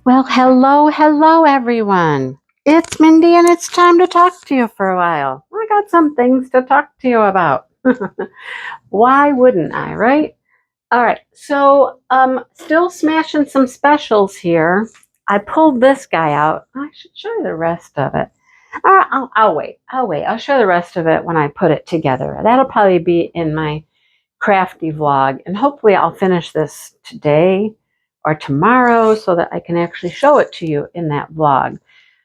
Well, hello, everyone. It's Mindy, and it's time to talk to you for a while. I got some things to talk to you about. Why wouldn't I, right? All right, so still smashing some specials here. I pulled this guy out. I should show you the rest of it. I'll wait. I'll show the rest of it when I put it together. That'll probably be in my crafty vlog, and hopefully I'll finish this today or tomorrow so that I can actually show it to you in that vlog.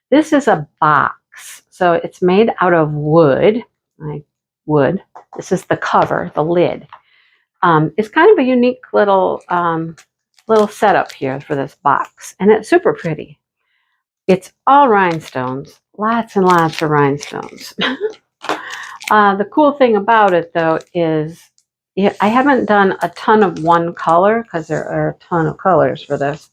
This is a box, so it's made out of wood. Wood. This is the cover, the lid. It's kind of a unique little setup here for this box, and it's super pretty. It's all rhinestones, lots and lots of rhinestones. The cool thing about it, though, is I haven't done a ton of one color because there are a ton of colors for this.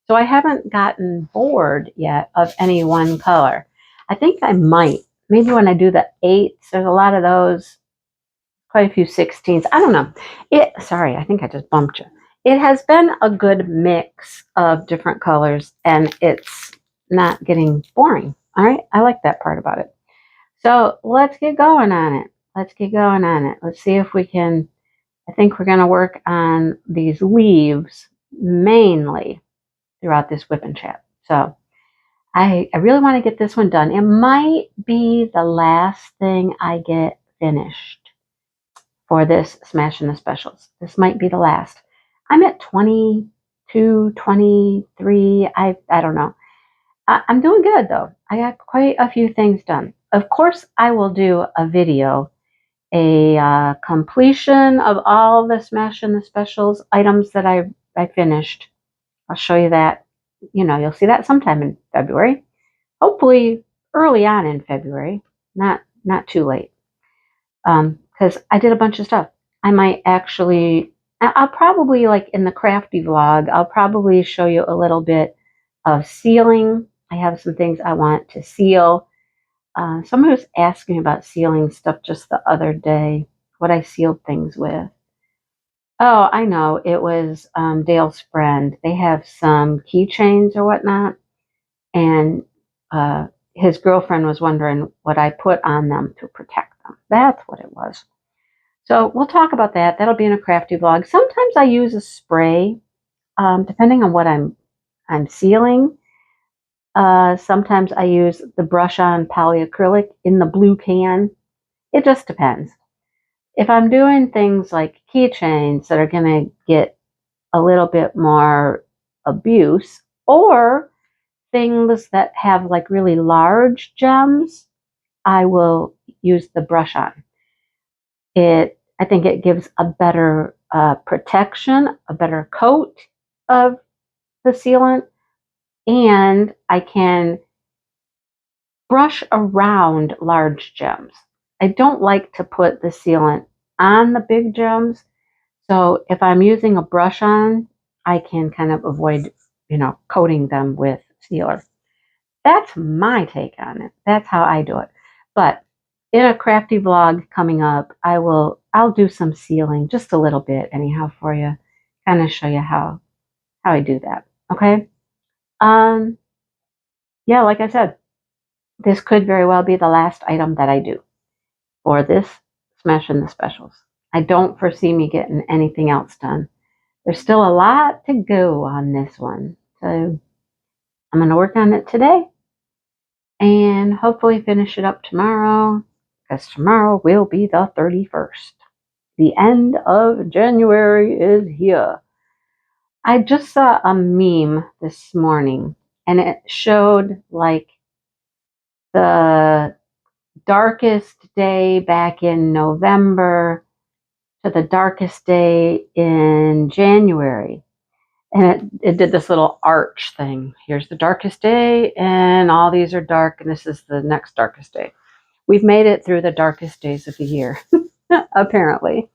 So I haven't gotten bored yet of any one color. I think I might. Maybe when I do the 8s, there's a lot of those, quite a few 16s. I don't know. Sorry, I think I just bumped you. It has been a good mix of different colors, and it's not getting boring. All right, I like that part about it. So let's get going on it. Let's see if we can. I think we're going to work on these leaves mainly throughout this whip and chat. So I really want to get this one done. It might be the last thing I get finished for this Smashing the Specials. This might be the last. I'm at 22, 23. I don't know. I'm doing good, though. I got quite a few things done. Of course, I will do a video, a completion of all the Smashing the Specials items that I finished. I'll show you that. You'll see that sometime in February. Hopefully early on in February, not too late. Because I did a bunch of stuff. I'll probably, like in the crafty vlog, I'll probably show you a little bit of sealing. I have some things I want to seal. Someone was asking about sealing stuff just the other day, what I sealed things with. Oh, I know. It was Dale's friend. They have some keychains or whatnot, and his girlfriend was wondering what I put on them to protect them. That's what it was. So we'll talk about that. That'll be in a crafty vlog. Sometimes I use a spray, depending on what I'm sealing. Sometimes I use the brush-on polyacrylic in the blue can. It just depends. If I'm doing things like keychains that are going to get a little bit more abuse, or things that have like really large gems, I will use the brush on. I think it gives a better protection, a better coat of the sealant, and I can brush around large gems. I don't like to put the sealant on the big gems, so if I'm using a brush on, I can kind of avoid, coating them with sealer. That's my take on it. That's how I do it. But in a crafty vlog coming up, I'll do some sealing, just a little bit anyhow for you, kind of show you how I do that. Okay. Yeah, like I said, this could very well be the last item that I do for this Smashing the Specials. I don't foresee me getting anything else done. There's still a lot to go on this one. So I'm going to work on it today and hopefully finish it up tomorrow, because tomorrow will be the 31st. The end of January is here. I just saw a meme this morning, and it showed like the darkest day back in November to the darkest day in January. And it did this little arch thing. Here's the darkest day, and all these are dark, and this is the next darkest day. We've made it through the darkest days of the year, apparently.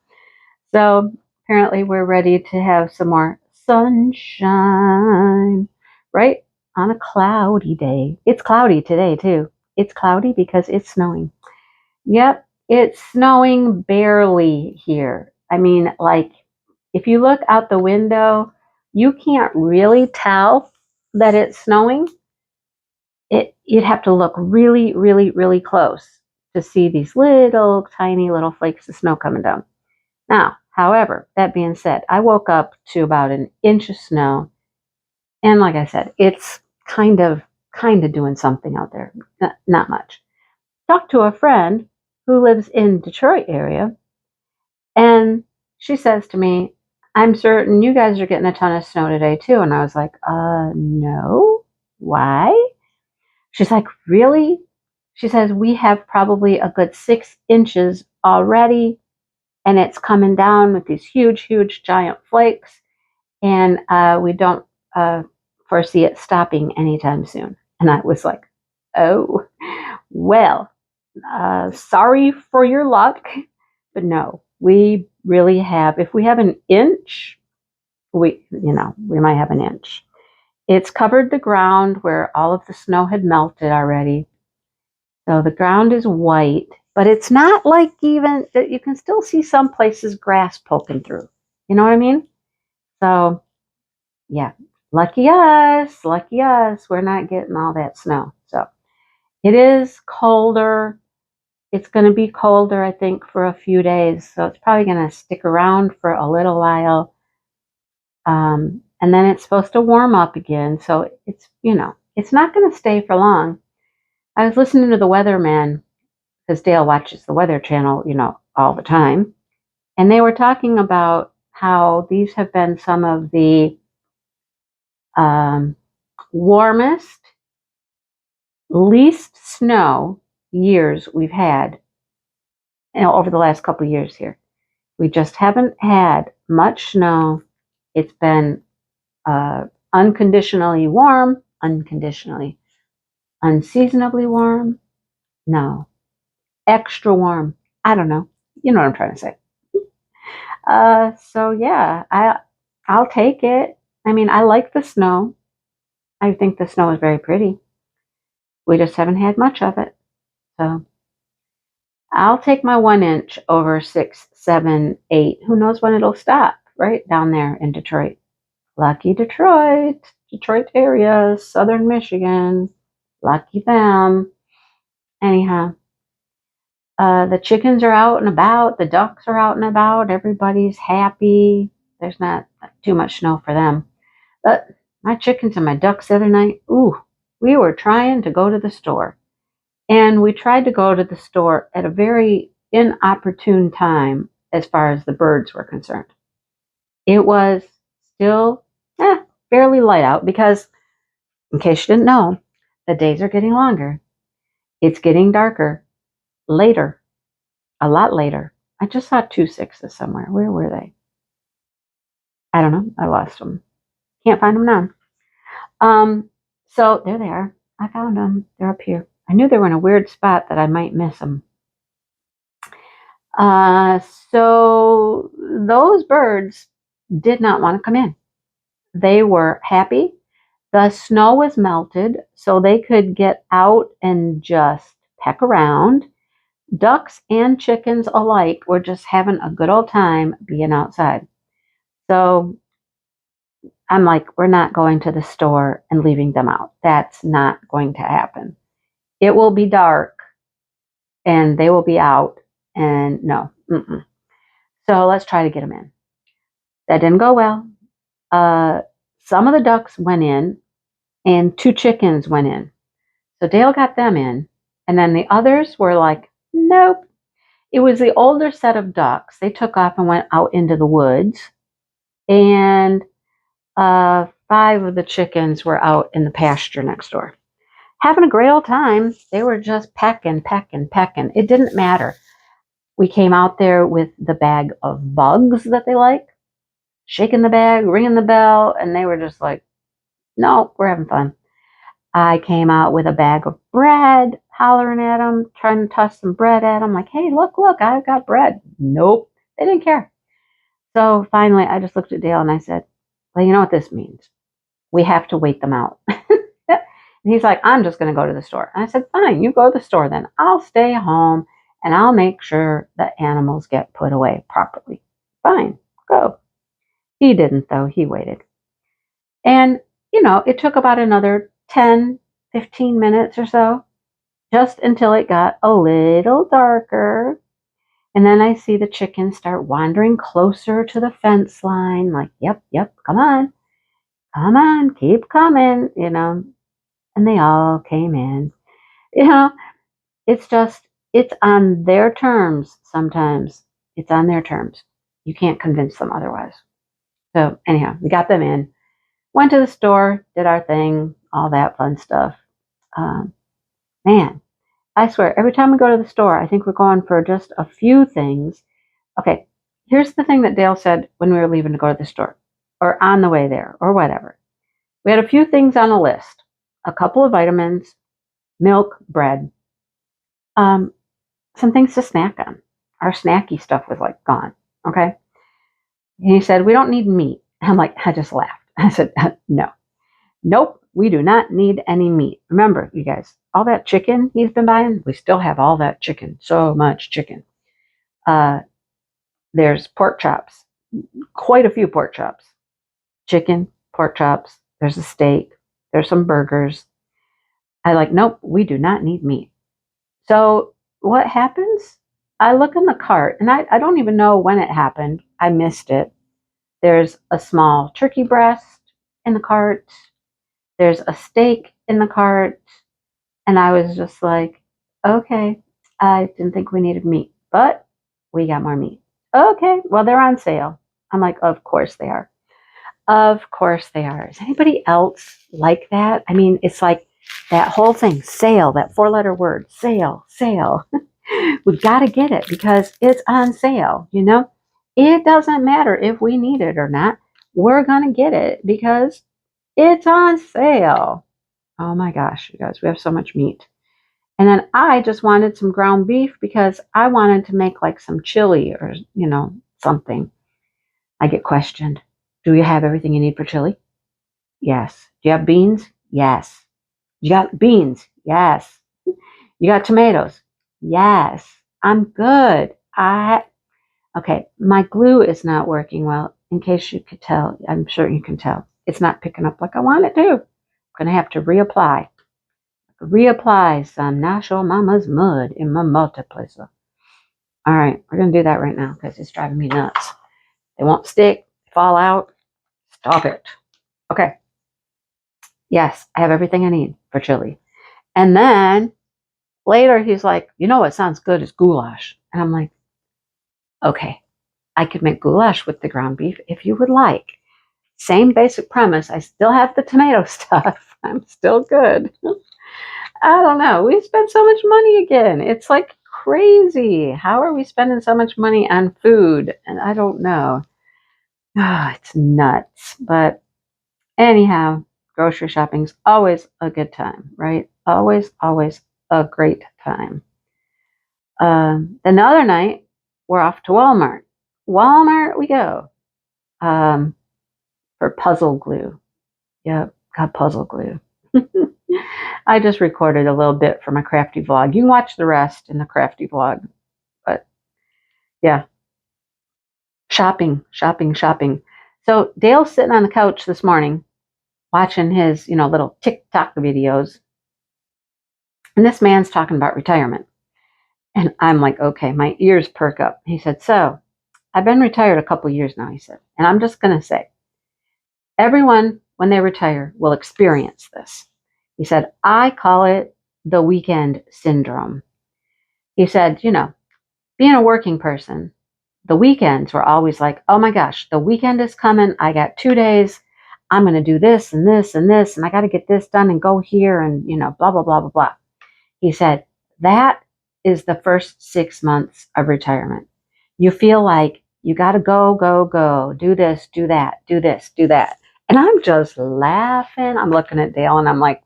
So apparently we're ready to have some more sunshine, right? On a cloudy day. It's cloudy today, too. It's cloudy because it's snowing. Yep, it's snowing barely here. I mean, like, if you look out the window, you can't really tell that it's snowing, you'd have to look really, really, really close to see these little tiny little flakes of snow coming down. Now, however, that being said, I woke up to about an inch of snow, and like I said, it's kind of doing something out there. Not much. Talked to a friend who lives in Detroit area, and she says to me, "I'm certain you guys are getting a ton of snow today too." And I was like, no. Why?" She's like, "Really?" She says, "We have probably a good 6 inches already, and it's coming down with these huge, huge, giant flakes, and we don't foresee it stopping anytime soon." And I was like, "Oh, well, sorry for your luck, but no, we really have, if we have an inch, we might have an inch. It's covered the ground where all of the snow had melted already. So the ground is white, but it's not like even that you can still see some places grass poking through. You know what I mean? So yeah, lucky us, lucky us. We're not getting all that snow. So it is colder. It's going to be colder, I think, for a few days. So it's probably going to stick around for a little while. And then it's supposed to warm up again. So it's, it's not going to stay for long. I was listening to the weatherman, because Dale watches the Weather Channel, all the time. And they were talking about how these have been some of the warmest, least snow years we've had over the last couple of years here. We just haven't had much snow. It's been unconditionally warm, unseasonably warm. No, extra warm. I don't know. You know what I'm trying to say. So yeah, I'll take it. I mean, I like the snow. I think the snow is very pretty. We just haven't had much of it. So I'll take my 1 inch over 6, 7, 8. Who knows when it'll stop, right? Down there in Detroit. Lucky Detroit area, southern Michigan. Lucky them. Anyhow, the chickens are out and about. The ducks are out and about. Everybody's happy. There's not too much snow for them. But my chickens and my ducks the other night, we were trying to go to the store. And we tried to go to the store at a very inopportune time as far as the birds were concerned. It was still fairly light out because, in case you didn't know, the days are getting longer. It's getting darker. Later. A lot later. I just saw 2 6s somewhere. Where were they? I don't know. I lost them. Can't find them now. So there they are. I found them. They're up here. I knew they were in a weird spot that I might miss them. So those birds did not want to come in. They were happy. The snow was melted, so they could get out and just peck around. Ducks and chickens alike were just having a good old time being outside. So I'm like, we're not going to the store and leaving them out. That's not going to happen. It will be dark and they will be out, and no. So let's try to get them in. That didn't go well. Some of the ducks went in and 2 chickens went in. So Dale got them in, and then the others were like, nope. It was the older set of ducks. They took off and went out into the woods, and 5 of the chickens were out in the pasture next door. Having a great old time. They were just pecking. It didn't matter. We came out there with the bag of bugs that they like, shaking the bag, ringing the bell, and they were just like, no, we're having fun. I came out with a bag of bread, hollering at them, trying to toss some bread at them, like, hey, look, I've got bread. Nope, they didn't care. So finally, I just looked at Dale and I said, well, you know what this means? We have to wait them out. And he's like, I'm just going to go to the store. And I said, fine, you go to the store then. I'll stay home and I'll make sure the animals get put away properly. Fine, go. He didn't, though. He waited. And it took about another 10, 15 minutes or so, just until it got a little darker. And then I see the chickens start wandering closer to the fence line, like, yep, yep, come on, keep coming, and they all came in. You know, it's on their terms sometimes. It's on their terms. You can't convince them otherwise. So, anyhow, we got them in, went to the store, did our thing, all that fun stuff. Um, Man, I swear, every time we go to the store, I think we're going for just a few things. Okay, here's the thing that Dale said when we were leaving to go to the store, or on the way there, or whatever. We had a few things on a list, a couple of vitamins, milk, bread, um, some things to snack on. Our snacky stuff was like gone. Okay. And he said, we don't need meat. I'm like, I just laughed. I said, no, nope, we do not need any meat. Remember, you guys, all that chicken he's been buying, we still have all that chicken. So much chicken. There's pork chops, quite a few pork chops, chicken, pork chops. There's a steak. There's some burgers. Nope, we do not need meat. So what happens? I look in the cart, and I don't even know when it happened. I missed it. There's a small turkey breast in the cart. There's a steak in the cart. And I was just like, okay, I didn't think we needed meat, but we got more meat. Okay, well, they're on sale. I'm like, of course they are. Of course they are. Is anybody else like that? I mean, it's like that whole thing, sale, that four-letter word, sale, sale. We've got to get it because it's on sale, It doesn't matter if we need it or not. We're going to get it because it's on sale. Oh my gosh, you guys, we have so much meat. And then I just wanted some ground beef because I wanted to make like some chili or, something. I get questioned. Do you have everything you need for chili? Yes. Do you have beans? Yes. You got beans? Yes. You got tomatoes? Yes. I'm good. Okay, my glue is not working well, in case you could tell. I'm sure you can tell. It's not picking up like I want it to. I'm going to have to reapply. Reapply some Nacho Mama's mud in my multiplier. All right, we're going to do that right now because it's driving me nuts. They won't stick, fall out. Stop it. Okay. Yes, I have everything I need for chili. And then later he's like, what sounds good is goulash. And I'm like, okay, I could make goulash with the ground beef if you would like. Same basic premise. I still have the tomato stuff. I'm still good. I don't know. We spent so much money again. It's like crazy. How are we spending so much money on food? And I don't know. Oh, it's nuts. But anyhow, grocery shopping's always a good time, right? Always, always a great time. Then the other night, we're off to Walmart. Walmart we go. For puzzle glue. Yep, got puzzle glue. I just recorded a little bit for my crafty vlog. You can watch the rest in the crafty vlog. But yeah, shopping. So Dale's sitting on the couch this morning watching his, little TikTok videos. And this man's talking about retirement. And I'm like, okay, my ears perk up. He said, so I've been retired a couple years now, he said. And I'm just going to say, everyone, when they retire, will experience this. He said, I call it the weekend syndrome. He said, being a working person, the weekends were always like, oh my gosh, the weekend is coming. I got 2 days. I'm going to do this and this and this, and I got to get this done and go here and, blah, blah, blah, blah, blah. He said, that is the first 6 months of retirement. You feel like you got to go, do this, do that, do this, do that. And I'm just laughing. I'm looking at Dale and I'm like,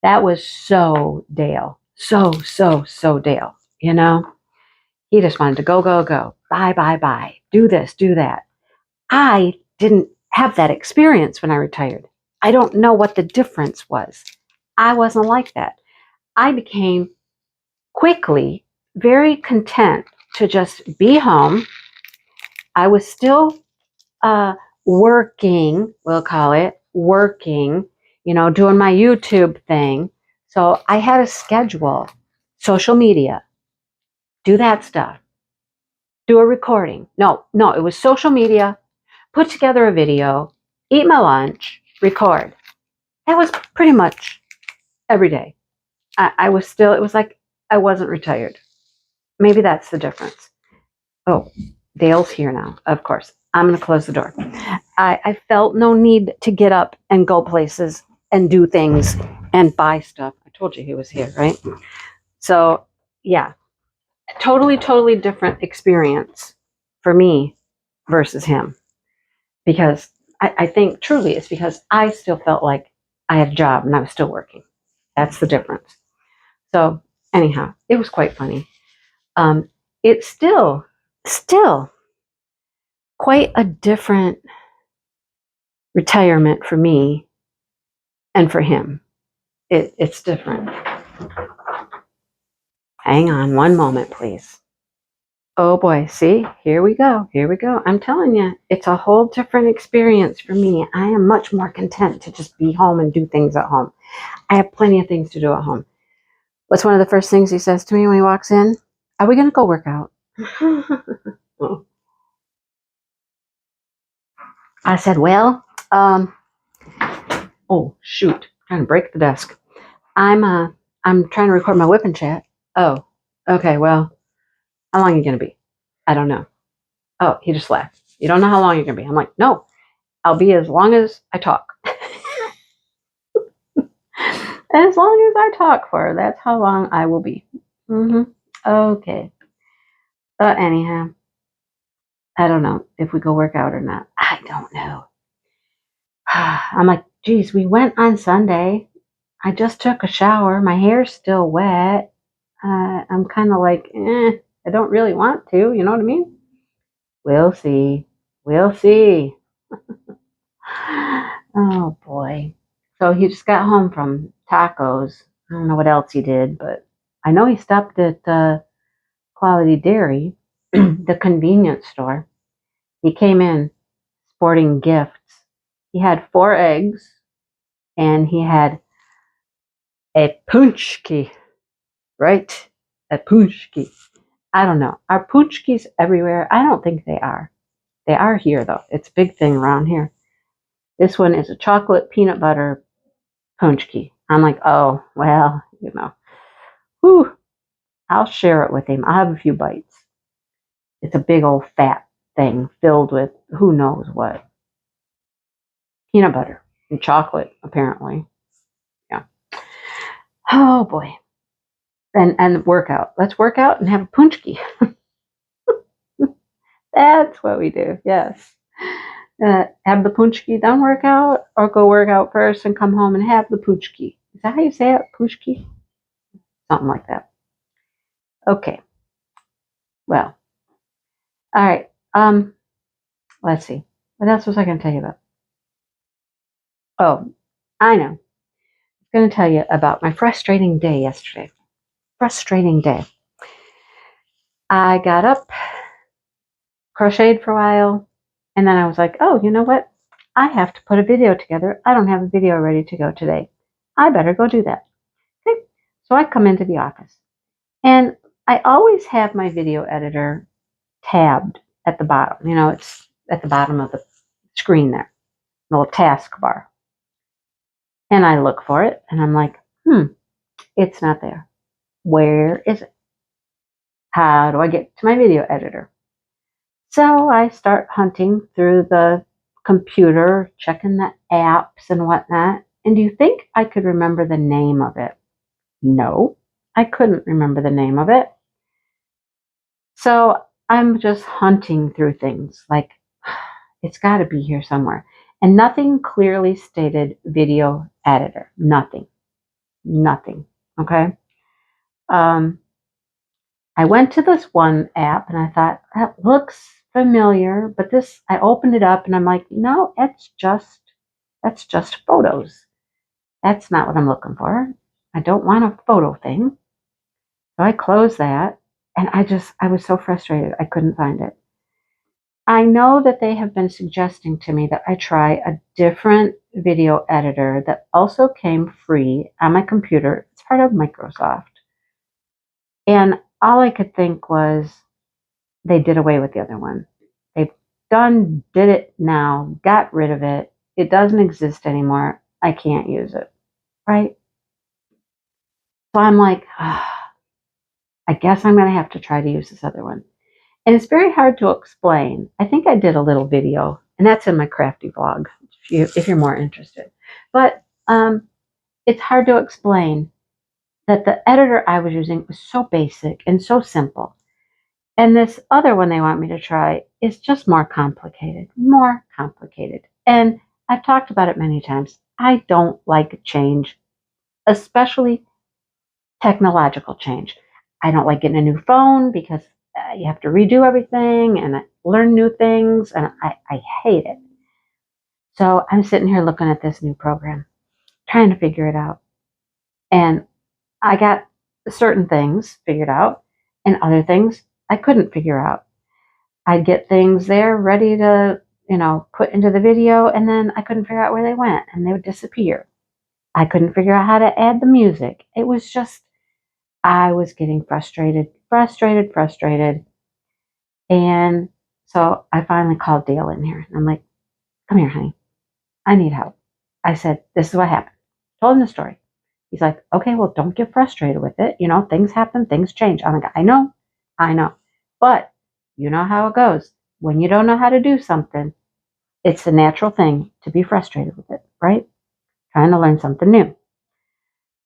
that was so Dale. So Dale, He just wanted to go, buy, do this, do that. I didn't have that experience when I retired. I don't know what the difference was. I wasn't like that. I became quickly very content to just be home. I was still working, we'll call it, working, doing my YouTube thing. So I had a schedule, social media, do that stuff, do a recording. No, it was social media, put together a video, eat my lunch, record. That was pretty much every day. I was still, it was like I wasn't retired. Maybe that's the difference. Oh, Dale's here now, of course. I'm going to close the door. I felt no need to get up and go places and do things and buy stuff. I told you he was here, right? So, yeah, totally different experience for me versus him. Because I think truly it's because I still felt like I had a job and I was still working. That's the difference. So, anyhow, it was quite funny. It's still quite a different retirement for me and for him. It's different. Hang on one moment, please. Oh boy, see, here we go. I'm telling you, it's a whole different experience for me. I am much more content to just be home and do things at home. I have plenty of things to do at home. What's one of the first things he says to me when he walks in? Are we going to go work out? I said, well, oh shoot, I'm trying to break the desk. I'm trying to record my WIP and chat. Oh, okay, well, how long are you going to be? I don't know. Oh, he just laughed. You don't know how long you're going to be. I'm like, no, I'll be as long as I talk. As long as I talk for, that's how long I will be. Okay. Anyhow, I don't know if we go work out or not. I don't know. I'm like, geez, we went on Sunday. I just took a shower. My hair's still wet. I'm kind of like, I don't really want to. You know what I mean? We'll see. Oh boy. So he just got home from tacos. I don't know what else he did, but I know he stopped at Quality Dairy, the convenience store. He came in sporting gifts. He had 4 eggs and he had a punchki, right? A punchki. I don't know. Are punchkis everywhere? I don't think they are. They are here though. It's a big thing around here. This one is a chocolate peanut butter punchki. I'm like, oh, well, whew, I'll share it with him. I'll have a few bites. It's a big old fat thing filled with who knows what. Peanut butter and chocolate, apparently. Yeah. Oh boy. And workout. Let's work out and have a punchki. That's what we do. Yes. Have the punchki, then work out, or go work out first and come home and have the punchki. Is that how you say it? Punchki? Something like that. Okay. Well. All right. Let's see. What else was I going to tell you about? Oh, I know. I'm going to tell you about my frustrating day yesterday. Frustrating day. I got up, crocheted for a while, and then I was like, oh, you know what? I have to put a video together. I don't have a video ready to go today. I better go do that. Okay. So I come into the office, and I always have my video editor tabbed at the bottom. It's at the bottom of the screen there, the little task bar. And I look for it, and I'm like, it's not there. Where is it? How do I get to my video editor? So I start hunting through the computer, checking the apps and whatnot. And do you think I could remember the name of it? No, I couldn't remember the name of it. So I'm just hunting through things like, it's got to be here somewhere. And nothing clearly stated video editor. Nothing. Okay. I went to this one app and I thought, that looks familiar, but I opened it up and I'm like, no, that's just photos. That's not what I'm looking for. I don't want a photo thing. So I closed that and I was so frustrated. I couldn't find it. I know that they have been suggesting to me that I try a different video editor that also came free on my computer. It's part of Microsoft. And all I could think was they did away with the other one. They've did it now, got rid of it. It doesn't exist anymore. I can't use it. Right? So I'm like, I guess I'm going to have to try to use this other one. And it's very hard to explain. I think I did a little video, and that's in my crafty blog if you're more interested. But it's hard to explain that the editor I was using was so basic and so simple. And this other one they want me to try is just more complicated, more complicated. And I've talked about it many times. I don't like change, especially technological change. I don't like getting a new phone because you have to redo everything and learn new things, and I hate it. So I'm sitting here looking at this new program, trying to figure it out. And I got certain things figured out, and other things I couldn't figure out. I'd get things there ready to, put into the video, and then I couldn't figure out where they went, and they would disappear. I couldn't figure out how to add the music. It was just, I was getting frustrated. And so I finally called Dale in here. I'm like, come here, honey. I need help. I said, this is what happened. Told him the story. He's like, okay, well, don't get frustrated with it. Things happen, things change. I'm like, I know. But you know how it goes. When you don't know how to do something, it's a natural thing to be frustrated with it, right? Trying to learn something new.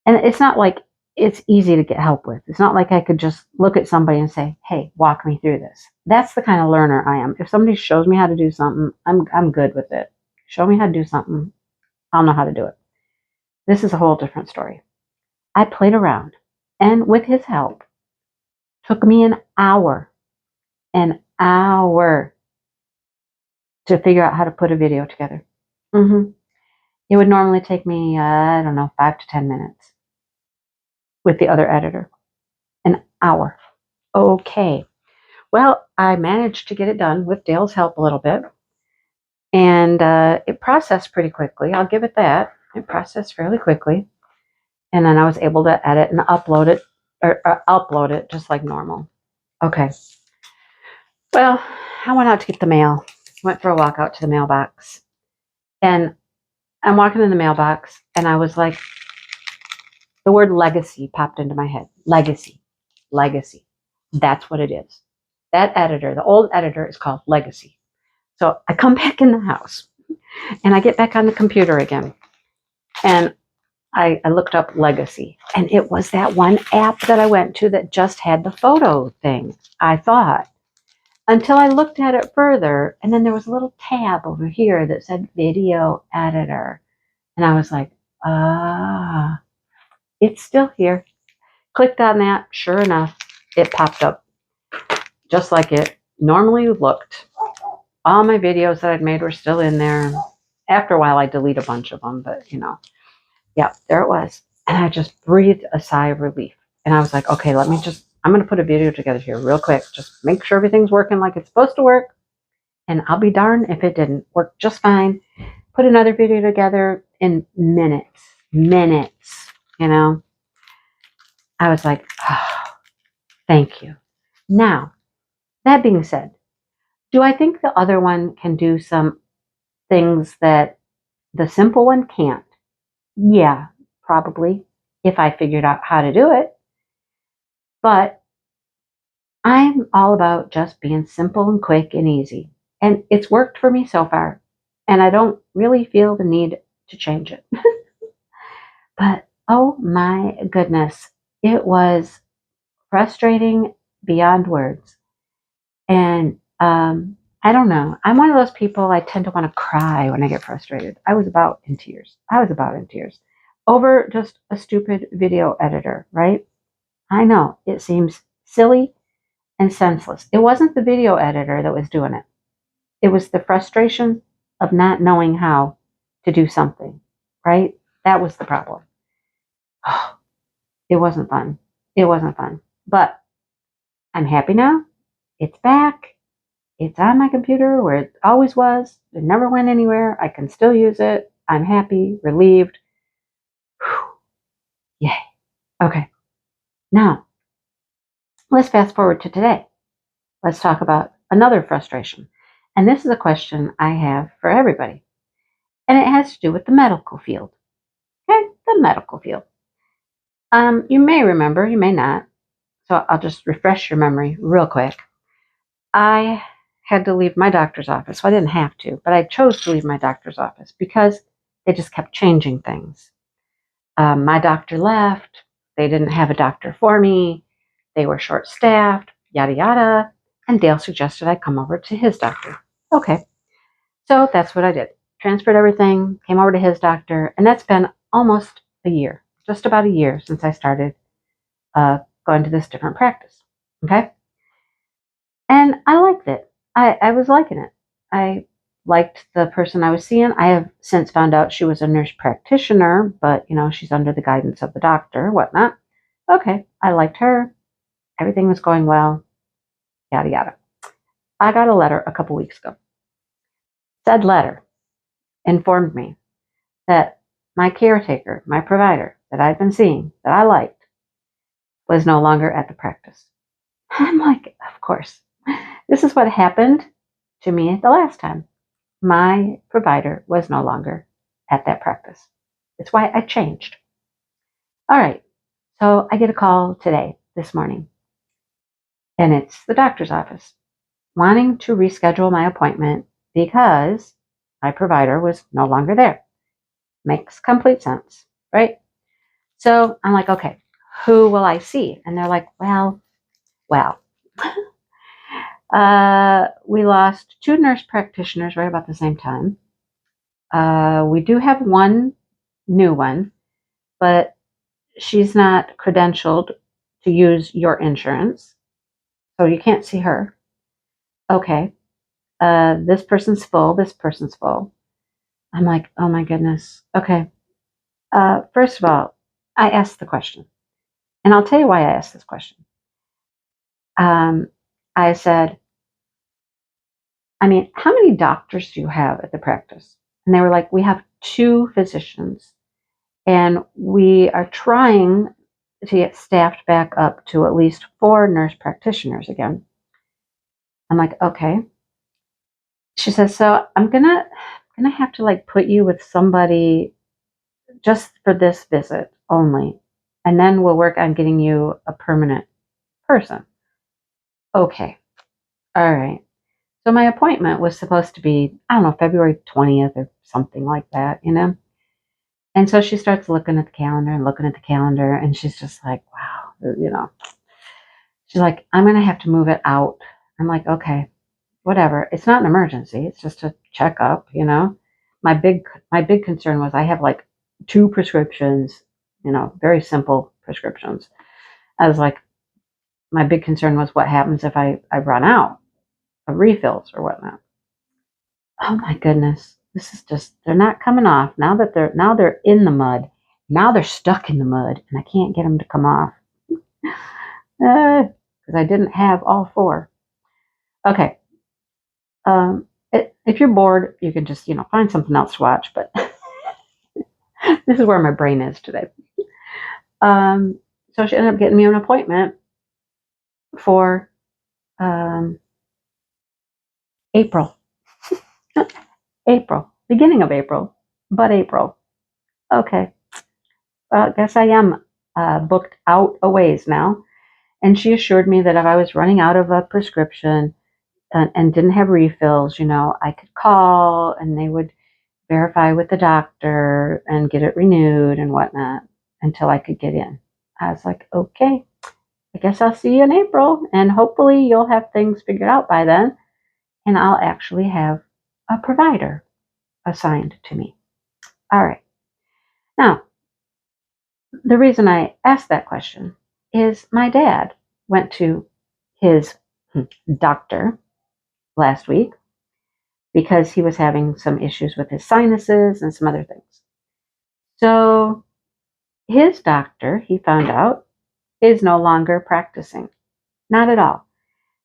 And it's not like it's easy to get help with. It's not like I could just look at somebody and say, hey, walk me through this. That's the kind of learner I am. If somebody shows me how to do something, I'm good with it. Show me how to do something, I'll know how to do it. This is a whole different story. I played around, and with his help, took me an hour to figure out how to put a video together. It would normally take me, 5 to 10 minutes with the other editor. An hour. Okay. Well, I managed to get it done with Dale's help a little bit. And it processed pretty quickly. I'll give it that. It processed fairly quickly. And then I was able to edit and upload it just like normal. Okay. Well, I went out to get the mail. Went for a walk out to the mailbox. And I'm walking in the mailbox, and I was like, the word legacy popped into my head. Legacy. That's what it is. That editor, the old editor, is called Legacy. So I come back in the house, and I get back on the computer again. And I looked up Legacy, and it was that one app that I went to that just had the photo thing, I thought. Until I looked at it further, and then there was a little tab over here that said Video Editor. And I was like, it's still here. Clicked on that. Sure enough, it popped up just like it normally looked. All my videos that I'd made were still in there. After a while, I delete a bunch of them, but yeah, there it was. And I just breathed a sigh of relief. And I was like, okay, I'm going to put a video together here real quick. Just make sure everything's working like it's supposed to work. And I'll be darned if it didn't work just fine. Put another video together in minutes. I was like, oh, thank you. Now, that being said, do I think the other one can do some things that the simple one can't? Yeah, probably, if I figured out how to do it. But I'm all about just being simple and quick and easy. And it's worked for me so far. And I don't really feel the need to change it. But oh my goodness, it was frustrating beyond words. And I don't know. I'm one of those people, I tend to want to cry when I get frustrated. I was about in tears over just a stupid video editor, right? I know it seems silly and senseless. It wasn't the video editor that was doing it. It was the frustration of not knowing how to do something, right? That was the problem. It wasn't fun. But I'm happy now. It's back. It's on my computer where it always was. It never went anywhere. I can still use it. I'm happy, relieved. Whew. Yay. Okay. Now, let's fast forward to today. Let's talk about another frustration. And this is a question I have for everybody. And it has to do with the medical field. Okay, the medical field. You may remember, you may not. So I'll just refresh your memory real quick. I had to leave my doctor's office. Well, I didn't have to, but I chose to leave my doctor's office because they just kept changing things. My doctor left. They didn't have a doctor for me. They were short-staffed, yada, yada. And Dale suggested I come over to his doctor. Okay, so that's what I did. Transferred everything, came over to his doctor, and that's been almost a year, just about a year since I started going to this different practice. Okay? And I liked it. I was liking it. I liked the person I was seeing. I have since found out she was a nurse practitioner, but she's under the guidance of the doctor, whatnot. Okay, I liked her. Everything was going well, yada yada. I got a letter a couple weeks ago. Said letter informed me that my caretaker, my provider that I've been seeing, that I liked, was no longer at the practice. I'm like, of course. This is what happened to me the last time. My provider was no longer at that practice. It's why I changed. All right. So I get a call today, this morning, and it's the doctor's office wanting to reschedule my appointment because my provider was no longer there. Makes complete sense, right? So I'm like, okay, who will I see? And they're like, well, we lost 2 nurse practitioners right about the same time. We do have one new one, but she's not credentialed to use your insurance, so you can't see her. Okay. This person's full. This person's full. I'm like, oh my goodness. Okay. First of all, I asked the question, and I'll tell you why I asked this question. I said, I mean, how many doctors do you have at the practice? And they were like, we have 2 physicians, and we are trying to get staffed back up to at least 4 nurse practitioners again. I'm like, okay. She says, so I'm gonna have to put you with somebody just for this visit only, and then we'll work on getting you a permanent person. Okay. All right. So my appointment was supposed to be, I don't know, February 20th or something like that, And so she starts looking at the calendar and looking at the calendar, and she's just like, wow, She's like, I'm going to have to move it out. I'm like, okay, whatever. It's not an emergency. It's just a checkup. My big concern was I have 2 prescriptions, very simple prescriptions. I was like, my big concern was what happens if I run out of refills or whatnot. Oh my goodness. This is just, they're not coming off. Now they're in the mud. Now they're stuck in the mud and I can't get them to come off. Because I didn't have all 4. Okay. If you're bored, you can just, find something else to watch, but this is where my brain is today. So she ended up getting me an appointment for April. April. Beginning of April, but April. Okay. Well, I guess I am booked out a ways now. And she assured me that if I was running out of a prescription and didn't have refills, I could call and they would verify with the doctor and get it renewed and whatnot until I could get in. I was like, okay, I guess I'll see you in April, and hopefully you'll have things figured out by then, and I'll actually have a provider assigned to me. All right. Now, the reason I asked that question is my dad went to his doctor last week because he was having some issues with his sinuses and some other things. So his doctor, he found out, is no longer practicing. Not at all.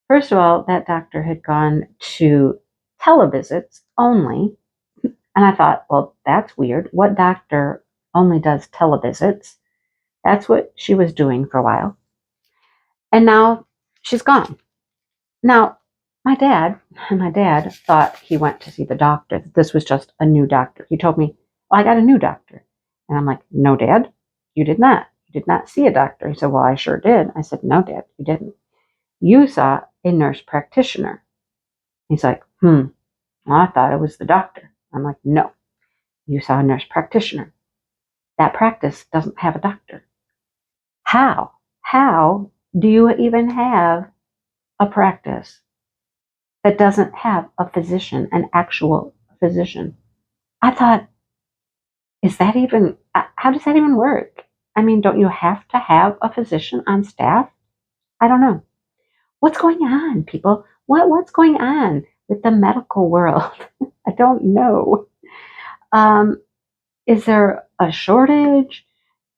First of all, that doctor had gone to televisits only. And I thought, well, that's weird. What doctor only does televisits? That's what she was doing for a while. And now she's gone. Now, my dad thought he went to see the doctor. This was just a new doctor. He told me, well, I got a new doctor. And I'm like, no, Dad, you did not. You did not see a doctor. He said, well, I sure did. I said, no, Dad, you didn't. You saw a nurse practitioner. He's like, well, I thought it was the doctor. I'm like, no, you saw a nurse practitioner. That practice doesn't have a doctor. How? How do you even have a practice that doesn't have a physician, an actual physician? I thought, is that even, how does that even work? I mean, don't you have to have a physician on staff? I don't know. What's going on, people? What's going on with the medical world? I don't know. Is there a shortage?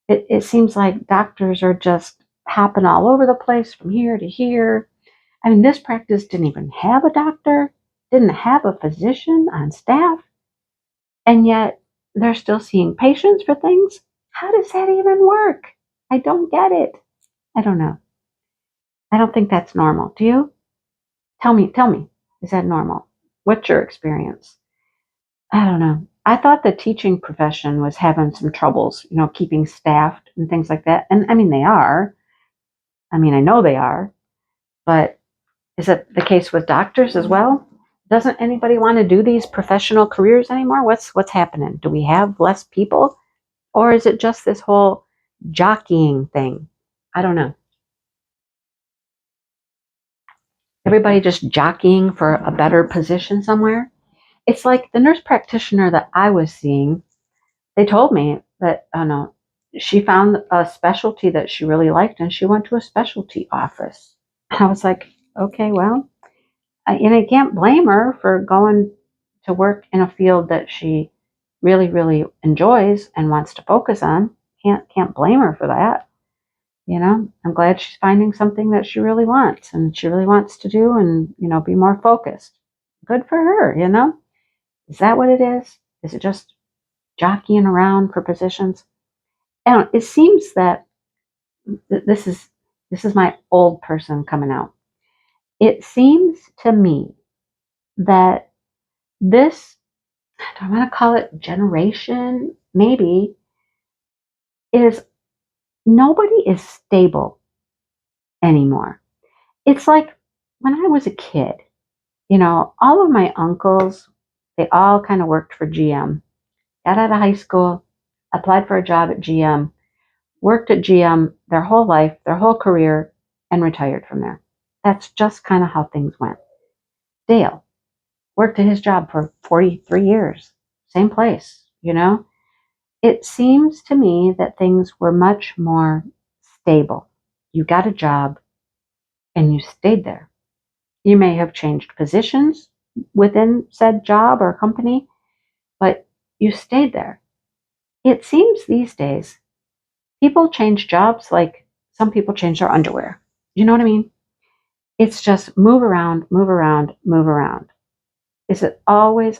It seems like doctors are just hopping all over the place from here to here. I mean, this practice didn't even have a doctor, didn't have a physician on staff, and yet they're still seeing patients for things. How does that even work? I don't get it. I don't know. I don't think that's normal. Do you? Tell me, is that normal? What's your experience? I don't know. I thought the teaching profession was having some troubles, keeping staffed and things like that. And I mean, they are. I mean, I know they are. But is it the case with doctors as well? Doesn't anybody want to do these professional careers anymore? What's happening? Do we have less people? Or is it just this whole jockeying thing? I don't know. Everybody just jockeying for a better position somewhere? It's like the nurse practitioner that I was seeing, they told me that, oh no, she found a specialty that she really liked and she went to a specialty office. I was like, okay, well, and I can't blame her for going to work in a field that she really, really enjoys and wants to focus on. Can't blame her for that. I'm glad she's finding something that she really wants and she really wants to do and, be more focused. Good for her. Is that what it is? Is it just jockeying around for positions? I don't know. It seems that this is my old person coming out. It seems to me that this, do I want to call it generation, maybe, is nobody is stable anymore. It's like when I was a kid, all of my uncles, they all kind of worked for GM. Got out of high school, applied for a job at GM, worked at GM their whole life, their whole career, and retired from there. That's just kind of how things went. Dale worked at his job for 43 years, same place. It seems to me that things were much more stable. You got a job and you stayed there. You may have changed positions within said job or company, but you stayed there. It seems these days people change jobs like some people change their underwear. You know what I mean? It's just move around, move around, move around. Is it always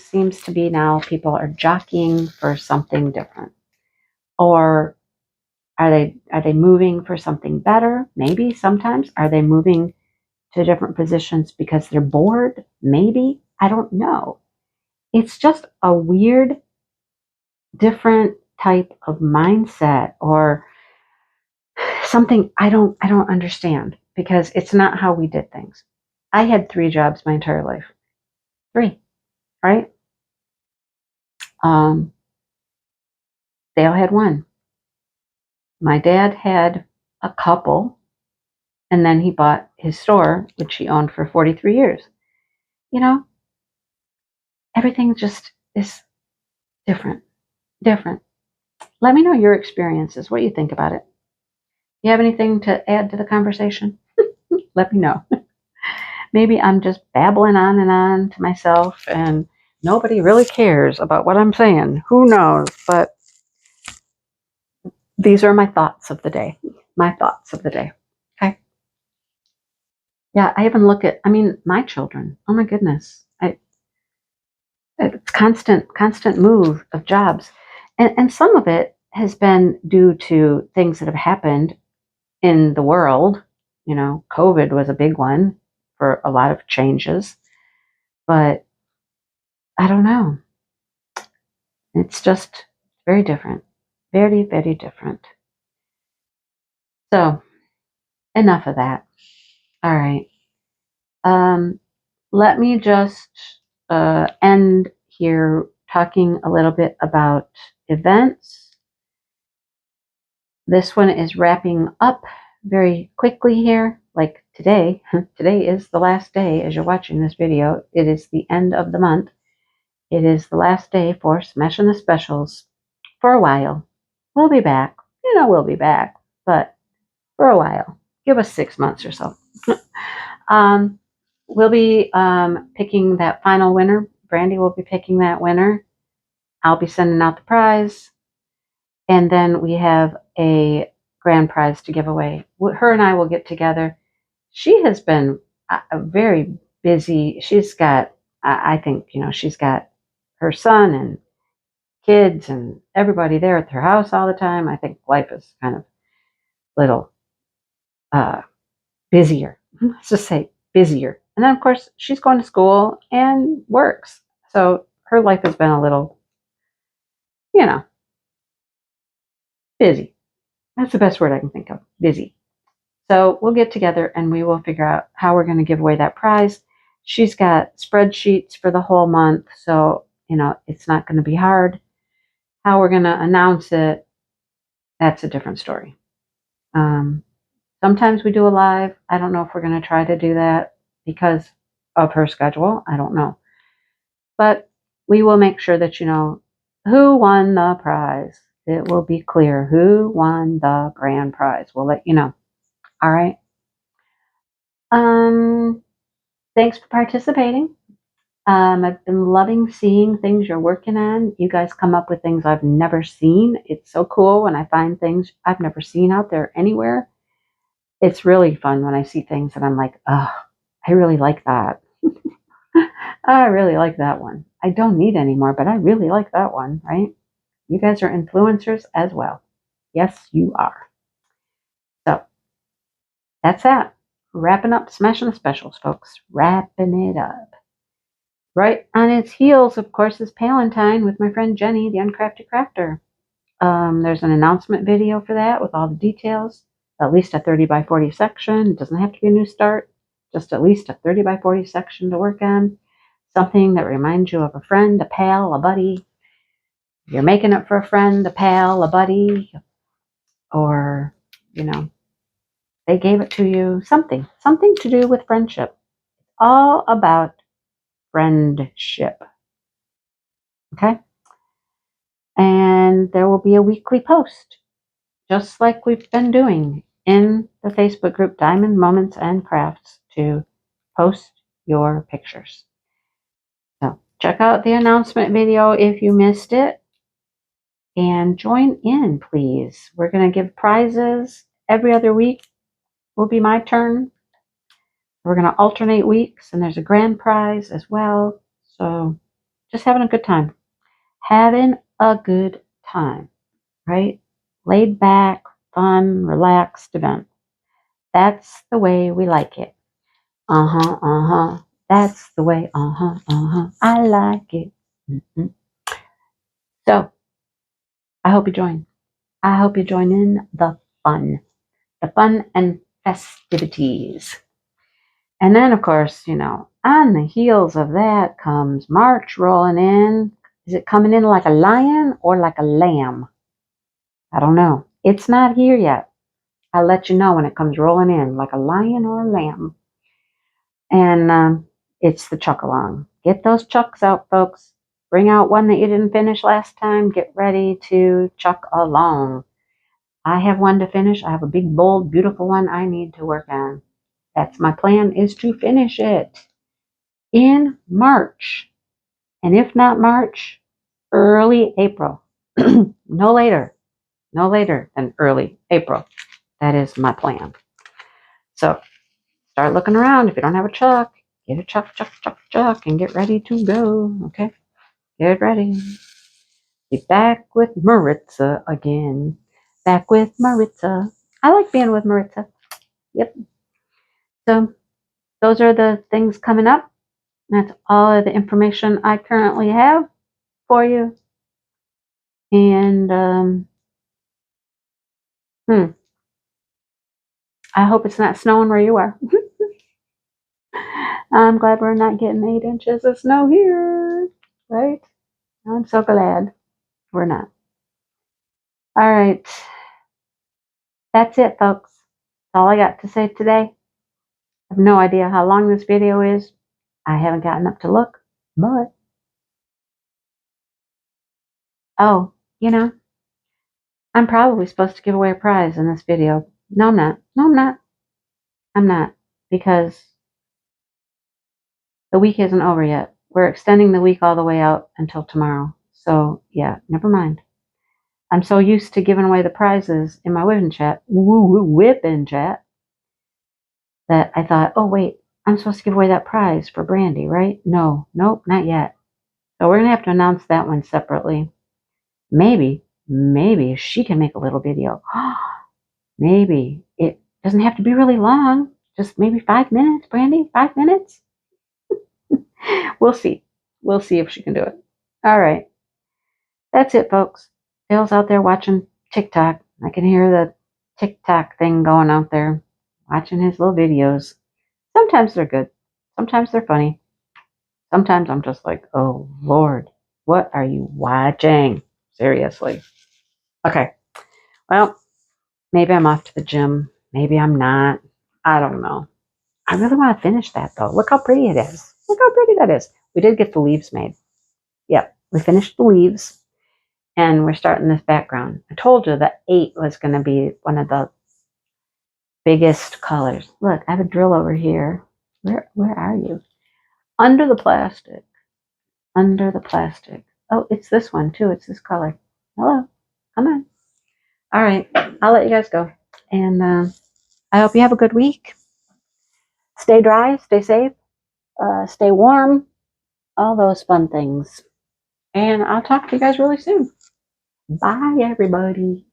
seems to be now people are jockeying for something different? Or are they moving for something better? Maybe sometimes. Are they moving to different positions because they're bored? Maybe. I don't know. It's just a weird, different type of mindset or something I don't understand because it's not how we did things. I had 3 jobs my entire life. 3, right? Um, Dale had 1. My dad had a couple, and then he bought his store, which he owned for 43 years. You know, everything just is different. Different. Let me know your experiences, what you think about it. You have anything to add to the conversation? Let me know. Maybe I'm just babbling on and on to myself and nobody really cares about what I'm saying. Who knows? But these are my thoughts of the day. My thoughts of the day. Okay. Yeah, I even look at, I mean, my children. Oh my goodness. It's constant move of jobs. And some of it has been due to things that have happened in the world. You know, COVID was a big one for a lot of changes. But I don't know. It's just very different. Very, very different. So, enough of that. All right. Um, let me just end here talking a little bit about events. This one is wrapping up very quickly here, like today. Today is the last day as you're watching this video. It is the end of the month. It is the last day for Smashing the Specials for a while. We'll be back. You know, we'll be back, but for a while. Give us 6 months or so. um, we'll be picking that final winner. Brandy will be picking that winner. I'll be sending out the prize. And then we have a grand prize to give away. Her and I will get together. She has been very busy. She's got, I think, you know, she's got her son and kids and everybody there at her house all the time. I think life is kind of little busier. Let's just say busier. And then, of course, she's going to school and works. So her life has been a little, you know, busy. That's the best word I can think of, busy. So we'll get together and we will figure out how we're going to give away that prize. She's got spreadsheets for the whole month, so, you know, it's not going to be hard. How we're going to announce it, that's a different story. Sometimes we do a live. I don't know if we're going to try to do that because of her schedule. I don't know. But we will make sure that you know who won the prize. It will be clear who won the grand prize. We'll let you know. All right. Thanks for participating. I've been loving seeing things you're working on. You guys come up with things I've never seen. It's so cool when I find things I've never seen out there anywhere. It's really fun when I see things and I'm like, oh, I really like that. I really like that one. I don't need any more, but I really like that one, right? You guys are influencers as well. Yes, you are. So that's that. Wrapping up Smashing the Specials, folks. Wrapping it up. Right on its heels, of course, is Palentine with my friend Jenny, the Uncrafted Crafter. There's an announcement video for that with all the details. At least a 30 by 40 section. It doesn't have to be a new start. Just at least a 30 by 40 section to work on. Something that reminds you of a friend, a pal, a buddy. You're making it for a friend, a pal, a buddy, or, you know, they gave it to you. Something to do with friendship. All about friendship. Okay? And there will be a weekly post, just like we've been doing in the Facebook group Diamond Moments and Crafts, to post your pictures. So check out the announcement video if you missed it. And join in, please. We're going to give prizes every other week. Will be my turn. We're going to alternate weeks, and there's a grand prize as well. So just having a good time. Having a good time, right? Laid back, fun, relaxed event. That's the way we like it. That's the way, I like it. Mm-hmm. So I hope you join. I hope you join in the fun and festivities. And then, of course, you know, on the heels of that comes March rolling in. Is it coming in like a lion or like a lamb? I don't know. It's not here yet. I'll let you know when it comes rolling in, like a lion or a lamb. And it's the chuck along. Get those chucks out, folks. Bring out one that you didn't finish last time. Get ready to chuck along. I have one to finish. I have a big, bold, beautiful one I need to work on. That's my plan, is to finish it in March. And if not March, early April. No later than early April. That is my plan. So start looking around. If you don't have a chuck, get a chuck, and get ready to go. Okay? Get ready. Be back with Maritza again. Back with Maritza. I like being with Maritza. Yep. So those are the things coming up. That's all of the information I currently have for you. And I hope it's not snowing where you are. I'm glad we're not getting 8 inches of snow here, right? I'm so glad we're not. All right. That's it, folks. That's all I got to say today. I have no idea how long this video is. I haven't gotten up to look, but oh, I'm probably supposed to give away a prize in this video. No, I'm not. No, I'm not. I'm not, because the week isn't over yet. We're extending the week all the way out until tomorrow. So, yeah, never mind. I'm so used to giving away the prizes in my WIP in chat, that I thought, oh, wait, I'm supposed to give away that prize for Brandy, right? No, nope, not yet. So we're going to have to announce that one separately. Maybe she can make a little video. Maybe. It doesn't have to be really long. Just maybe 5 minutes, Brandy, 5 minutes. We'll see. We'll see if she can do it. All right. That's it, folks. Dale's out there watching TikTok. I can hear the TikTok thing going out there, watching his little videos. Sometimes they're good. Sometimes they're funny. Sometimes I'm just like, oh, Lord, what are you watching? Seriously. Okay. Well, maybe I'm off to the gym. Maybe I'm not. I don't know. I really want to finish that, though. Look how pretty it is. Look how pretty that is. We did get the leaves made. Yep. We finished the leaves. And we're starting this background. I told you that 8 was going to be one of the biggest colors. Look, I have a drill over here. Where are you? Under the plastic. Under the plastic. Oh, it's this one too. It's this color. Hello. Come on. All right. I'll let you guys go. And I hope you have a good week. Stay dry. Stay safe. Stay warm. All those fun things. And I'll talk to you guys really soon. Bye, everybody.